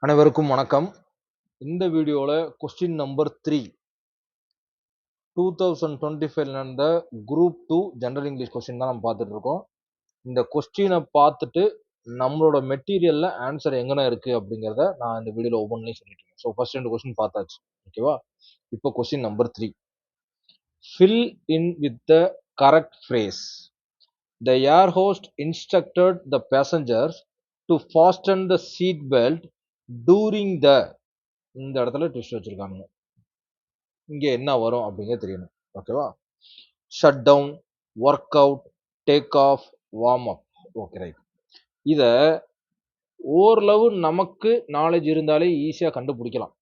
அனைவருக்கும் வணக்கம். இந்த வீடியோல கொஸ்டின் நம்பர் 3 2025 நடந்த குரூப் 2 ஜெனரல் இங்கிலீஷ் கொஸ்டின் தான் நம்ம பார்த்துட்டு இருக்கோம். இந்த கொஸ்டினை பார்த்துட்டு நம்மளோட மெட்டீரியல்ல ஆன்சர் எங்கன இருக்கு அப்படிங்கிறத நான் இந்த வீடியோல ஒவ்வொன்றையும் சொல்லிட்டு இருக்கேன். ஸோ ஃபர்ஸ்ட் 2 கொஸ்டின் பார்த்தாச்சு. ஓகேவா? இப்போ question number 3. Fill in with the correct phrase. The air host instructed the passengers to fasten the seat belt during the இந்த இடத்துல ட்விஸ்ட் வச்சிருக்காங்க. இங்க என்ன வரும் அப்படிங்கிறது தெரியணும். ஓகேவா? Shut down, work out, take off, warm up. Okay right. இத ஓரளவு நமக்கு நாலேஜ் இருந்தாலே ஈஸியா கண்டுபிடிக்கலாம்.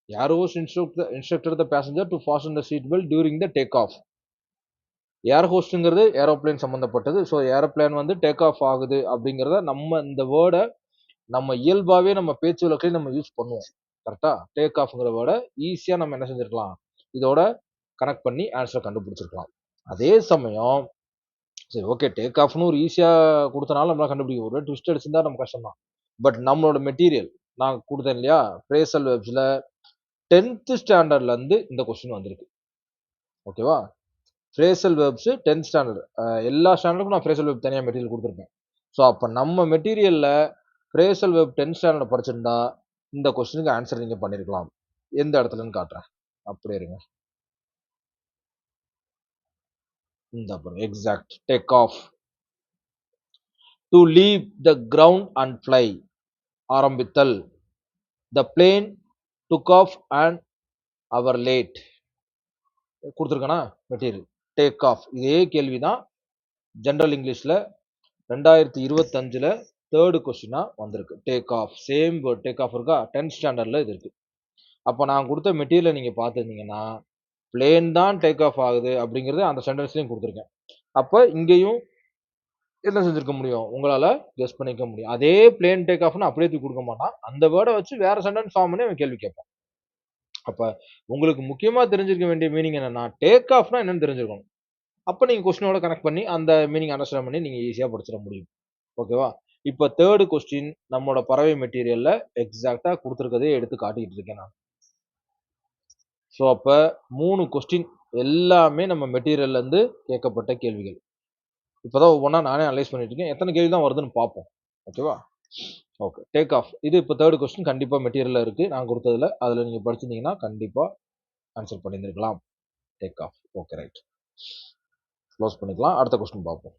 Air host instructed the passenger to fasten the seat belt during the take off. Air ஹோஸ்ட்ங்கிறது ஏரோப்ளேன் சம்பந்தப்பட்டது. ஸோ ஏரோப்ளேன் வந்து டேக் ஆஃப் ஆகுது அப்படிங்கிறத நம்ம இந்த வேர்டை நம்ம இயல்பாவே நம்ம பேச்சு வழக்கில் நம்ம யூஸ் பண்ணுவோம். கரெக்டா? டேக் ஆஃப்ங்கிற வேர்டை ஈஸியா நம்ம என்ன செஞ்சிருக்கலாம், இதோட கனெக்ட் பண்ணி ஆன்சரை கண்டுபிடிச்சிருக்கலாம். அதே சமயம் சரி ஓகே டேக் ஆஃப்னு ஒரு ஈஸியா கொடுத்தனால நம்மளால கண்டுபிடிக்க ஒரு ட்விஸ்ட் அடிச்சிருந்தா நம்ம கஷ்டம் தான். பட் நம்மளோட மெட்டீரியல் நான் கொடுத்தேன் இல்லையா, ஃப்ரேசல் வெப்ஸ்ல 10th ஸ்டாண்டர்ட்ல இருந்து இந்த கொஸ்டின் வந்திருக்கு. ஓகேவா? ஃப்ரேசல் வெப்ஸ் 10th ஸ்டாண்டர்ட் எல்லா ஸ்டாண்டர்டுக்கும் நான் ஃப்ரேசல் வெப் தனியாக மெட்டீரியல் கொடுத்துருப்பேன். ஸோ அப்போ நம்ம மெட்டீரியல்ல ஃப்ரேசல் வெப் 10th ஸ்டாண்டர்ட் படிச்சிருந்தா இந்த கொஸ்டினுக்கு ஆன்சர் நீங்க பண்ணிருக்கலாம். எந்த இடத்துலன்னு காட்டுறேன். அப்படியே இருங்க. இந்த பாருங்க, exact take off. To leave the ground and fly, ஆரம்பித்தல். The plane took off and hour late. கொடுத்துருக்கனா மெட்டீரியல் டேக் ஆஃப். இதே கேள்விதான் ஜெனரல் இங்கிலீஷ்ல 2025ல தேர்டு கொஸ்டினா வந்திருக்கு. Take off same word take off இருக்கா, 10th ஸ்டாண்டர்ட்ல இது இருக்கு. அப்போ நான் கொடுத்த மெட்டீரியலை நீங்க பார்த்துருந்தீங்கன்னா பிளேன் தான் டேக் ஆஃப் ஆகுது அப்படிங்கிறது அந்த சென்டென்ஸ்லையும் கொடுத்துருக்கேன். அப்போ இங்கேயும் என்ன செஞ்சிருக்க முடியும், உங்களால கெஸ் பண்ணிக்க முடியும். அதே பிளேன் டேக் ஆஃப்னு அப்படியே தூக்கி கொடுக்க மாட்டான், அந்த வேர்டை வச்சு வேற சென்டென்ஸ் ஃபார்ம் பண்ணி அவன் கேள்வி கேட்பான். அப்ப உங்களுக்கு முக்கியமா தெரிஞ்சிருக்க வேண்டிய மீனிங் என்னன்னா, டேக் ஆஃப்னா என்னன்னு தெரிஞ்சிருக்கணும். அப்ப நீங்க கொஸ்டினோட கனெக்ட் பண்ணி அந்த மீனிங் அண்டர்ஸ்டாண்ட் பண்ணி நீங்க ஈஸியா படிச்சிட முடியும். ஓகேவா? இப்ப தேர்டு கொஸ்டின் நம்மளோட பறவை மெட்டீரியல்ல எக்ஸாக்டா கொடுத்துருக்கதே எடுத்து காட்டிட்டு இருக்கேன் நான். ஸோ அப்ப 3 கொஸ்டின் எல்லாமே நம்ம மெட்டீரியல்ல இருந்து கேட்கப்பட்ட கேள்விகள். இப்பதான் ஒவ்வொன்றா நானே அனலைஸ் பண்ணிட்டு இருக்கேன். எத்தனை கேள்வி தான் வருதுன்னு பார்ப்போம். ஓகேவா? Okay take off. இது இப்போ தேர்ட் கொஸ்டின் கண்டிப்பா மெட்டீரியல்ல இருக்கு நான் கொடுத்ததுல. அதுல நீங்க படிச்சிருந்தீங்கன்னா கண்டிப்பா ஆன்சர் பண்ணியிருக்கலாம். Take off. Okay right. Close பண்ணிக்கலாம். அடுத்த கொஸ்டின் பார்ப்போம்.